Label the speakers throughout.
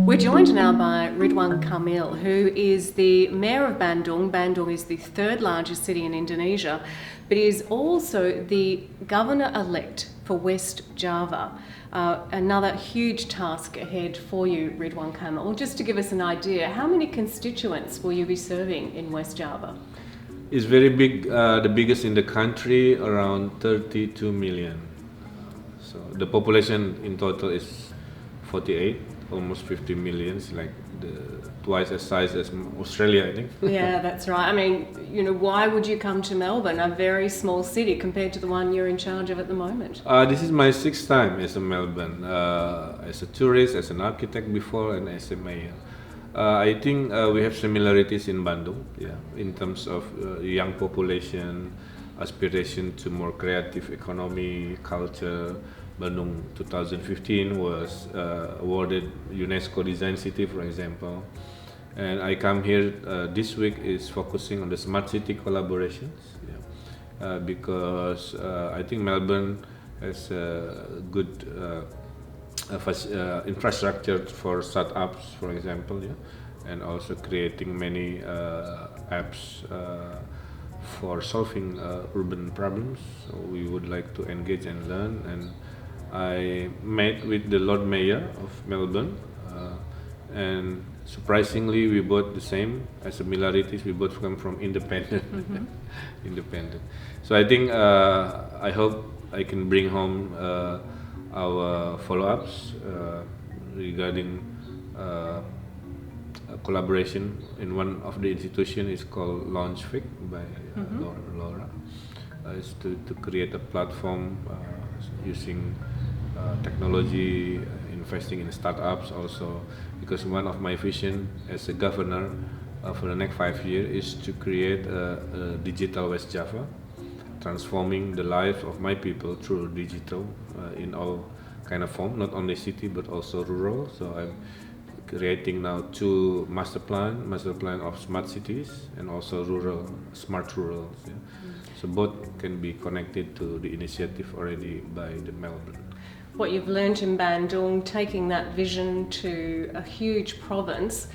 Speaker 1: We're joined now by Ridwan Kamil, who is the Mayor of Bandung. Bandung is the third largest city in Indonesia, but he is also the Governor-elect for West Java. Another huge task ahead for you, Ridwan Kamil. Just to give us an idea, how many constituents will you be serving in West Java?
Speaker 2: It's very big, the biggest in the country, around 32 million. So the population in total is 48, almost 50 million, like twice as size as Australia, I think.
Speaker 1: Yeah, that's right. I mean, why would you come to Melbourne, a very small city compared to the one you're in charge of at the moment?
Speaker 2: This is my sixth time as a Melbourne, as a tourist, as an architect before, and as a mayor. I think we have similarities in Bandung, in terms of young population, aspiration to more creative economy, culture. Bandung 2015 was awarded UNESCO Design City, for example. And I come here this week is focusing on the smart city collaborations, because I think Melbourne has a good infrastructure for startups, for example, and also creating many apps for solving urban problems. So we would like to engage and learn. And I met with the Lord Mayor of Melbourne, and surprisingly, we both the same as similarities. We both come from independent, independent. So I think I hope I can bring home our follow-ups regarding collaboration in one of the institutions is called Launchfig by Laura. Is to create a platform using technology, investing in startups also, because one of my vision as a governor for the next 5 years is to create a digital West Java, transforming the life of my people through digital in all kind of form, not only city but also rural. So I'm creating now two master plan of smart cities and also rural, smart rurals. So both can be connected to the initiative already by the Melbourne.
Speaker 1: What you've learned in Bandung, taking that vision to a huge province,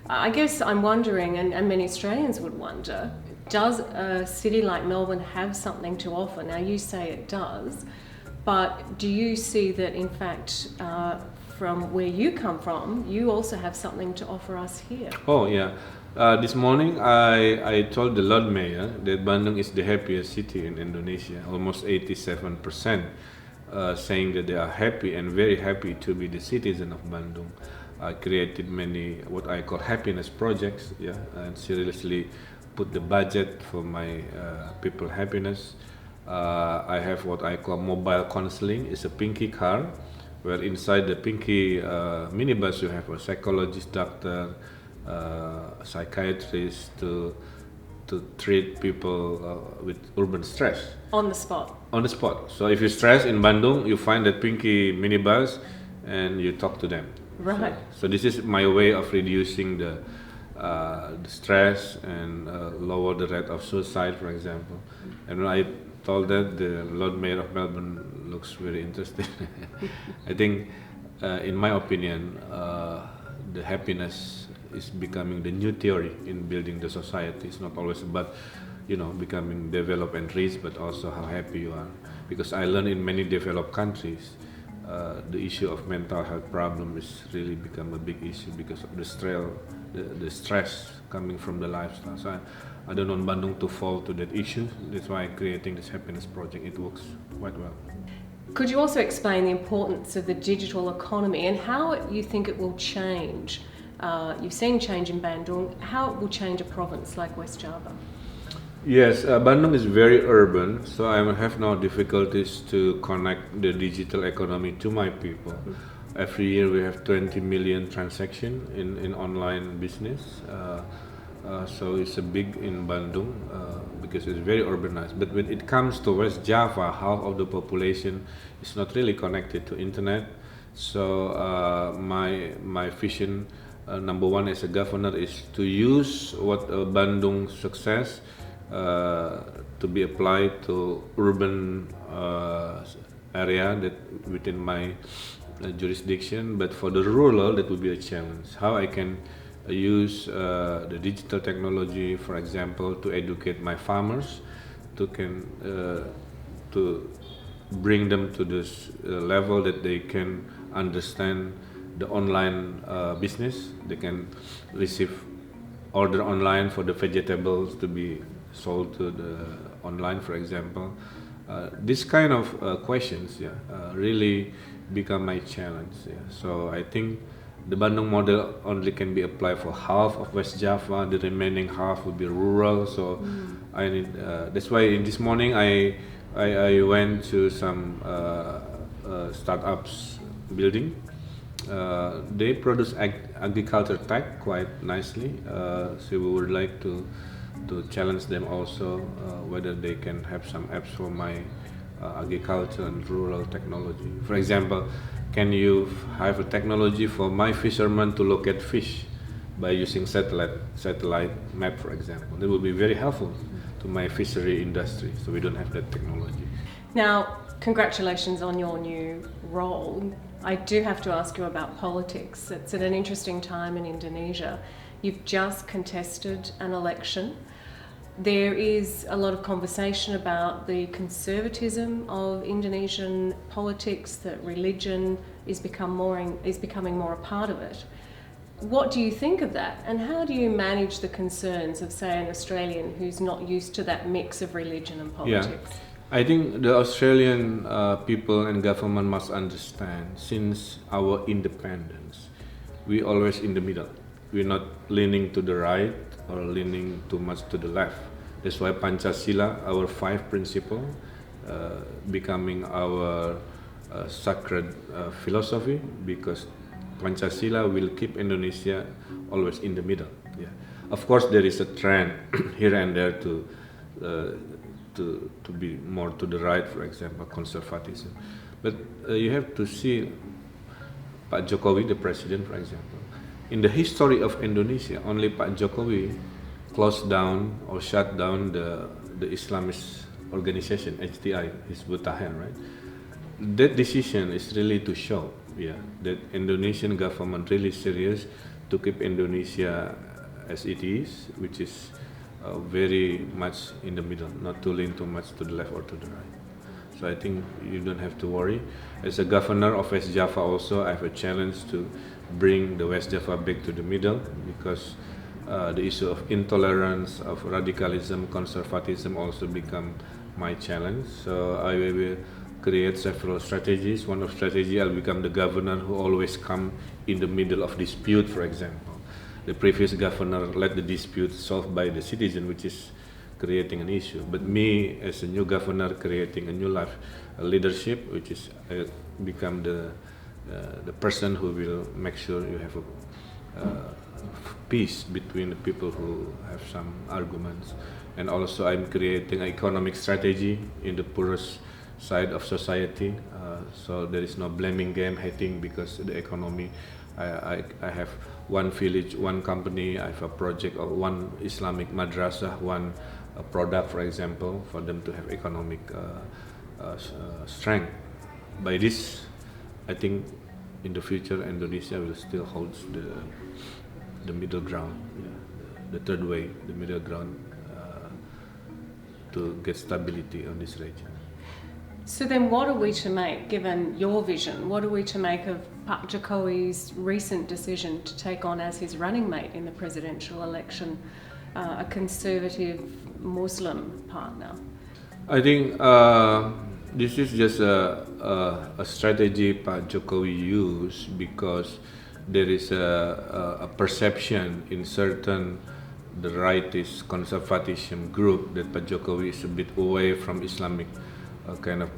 Speaker 1: I guess I'm wondering, and many Australians would wonder, does a city like Melbourne have something to offer? Now you say it does, but do you see that in fact from where you come from, you also have something to offer us here?
Speaker 2: Oh yeah. This morning I told the Lord Mayor that Bandung is the happiest city in Indonesia, almost 87%, saying that they are happy and very happy to be the citizen of Bandung. I created many what I call happiness projects, and seriously put the budget for my people happiness. I have what I call mobile counseling. It's a Pinky car, where inside the Pinky minibus you have a psychologist, doctor, psychiatrist to treat people with urban stress.
Speaker 1: On the spot.
Speaker 2: On the spot. So if you're stressed in Bandung, you find that Pinky minibus and you talk to them.
Speaker 1: Right.
Speaker 2: So this is my way of reducing the stress and lower the rate of suicide, for example. And when I told that, the Lord Mayor of Melbourne looks very interested. I think, in my opinion, the happiness is becoming the new theory in building the society. It's not always about, becoming developed and rich, but also how happy you are. Because I learned in many developed countries, the issue of mental health problem is really become a big issue because of the stress coming from the lifestyle. So I don't want Bandung to fall to that issue. That's why I'm creating this happiness project. It works quite well.
Speaker 1: Could you also explain the importance of the digital economy and how you think it will change? You've seen change in Bandung. How it will change a province like West Java?
Speaker 2: Yes, Bandung is very urban, so I have no difficulties to connect the digital economy to my people. Every year we have 20 million transactions in online business. So it's a big in Bandung because it's very urbanized. But when it comes to West Java, half of the population is not really connected to internet. So my vision, number one as a governor, is to use what Bandung's success to be applied to urban area that within my jurisdiction, but for the rural, that would be a challenge. How I can use the digital technology, for example, to educate my farmers, to bring them to this level that they can understand the online business. They can receive order online for the vegetables to be sold to the online, for example. This kind of questions, really become my challenge. Yeah. So I think the Bandung model only can be applied for half of West Java. The remaining half will be rural. So I need. That's why this morning I went to some startups building. They produce agriculture tech quite nicely. So we would like to challenge them also whether they can have some apps for my agriculture and rural technology. For example, can you have a technology for my fishermen to locate fish by using satellite map, for example? That would be very helpful to my fishery industry. So we don't have that technology.
Speaker 1: Now, congratulations on your new role. I do have to ask you about politics. It's at an interesting time in Indonesia. You've just contested an election. There is a lot of conversation about the conservatism of Indonesian politics, that religion is becoming more a part of it. What do you think of that, and how do you manage the concerns of, say, an Australian who's not used to that mix of religion and politics?
Speaker 2: Yeah. I think the Australian people and government must understand, since our independence, we always in the middle. We're not leaning to the right or leaning too much to the left. That's why Pancasila, our 5 principles, becoming our sacred philosophy, because Pancasila will keep Indonesia always in the middle. Yeah. Of course, there is a trend here and there to be more to the right, for example, conservatism. But you have to see Pak Jokowi, the president, for example. In the history of Indonesia, only Pak Jokowi closed down or shut down the Islamist organization, HTI, Hizbut Tahrir, right? That decision is really to show, that Indonesian government really serious to keep Indonesia as it is, which is very much in the middle, not to lean too much to the left or to the right. So I think you don't have to worry. As a governor of West Java also, I have a challenge to bring the West Java back to the middle, because the issue of intolerance, of radicalism, conservatism also become my challenge. So I will create several strategies. One of strategy, I'll become the governor who always come in the middle of dispute, for example. The previous governor let the dispute solved by the citizen, which is creating an issue. But me, as a new governor, creating a new life, a leadership, which is become the person who will make sure you have a peace between the people who have some arguments. And also I'm creating an economic strategy in the poorest side of society, so there is no blaming game, hating because the economy. I have one village, one company, I have a project, or one Islamic madrasah, one product, for example, for them to have economic strength. By this, I think in the future Indonesia will still hold the middle ground, the third way, the middle ground, to get stability on this region.
Speaker 1: So then what are we to make, given your vision, what are we to make of Pak Jokowi's recent decision to take on as his running mate in the presidential election a conservative Muslim partner?
Speaker 2: I think this is just a strategy Pak Jokowi used because there is a perception in certain the rightist conservatism group that Pak Jokowi is a bit away from Islamic kind of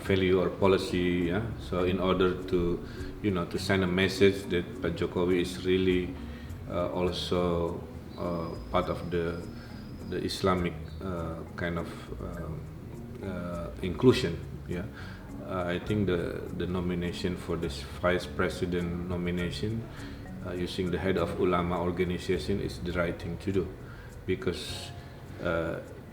Speaker 2: value or policy. Yeah? So in order to to send a message that Pak Jokowi is really also part of the Islamic kind of inclusion. Yeah, I think the nomination for this vice president nomination using the head of ulama organization is the right thing to do, because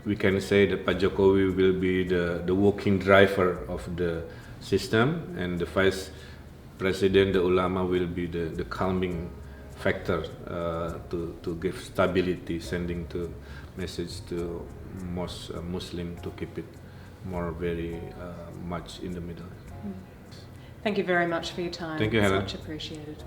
Speaker 2: we can say that Pak Jokowi will be the working driver of the system, and the vice president, the ulama will be the calming factor to give stability, sending to message to most Muslim to keep it more very much in the middle.
Speaker 1: Thank you very much for your time.
Speaker 2: Thank you,
Speaker 1: It's
Speaker 2: Helen.
Speaker 1: much appreciated.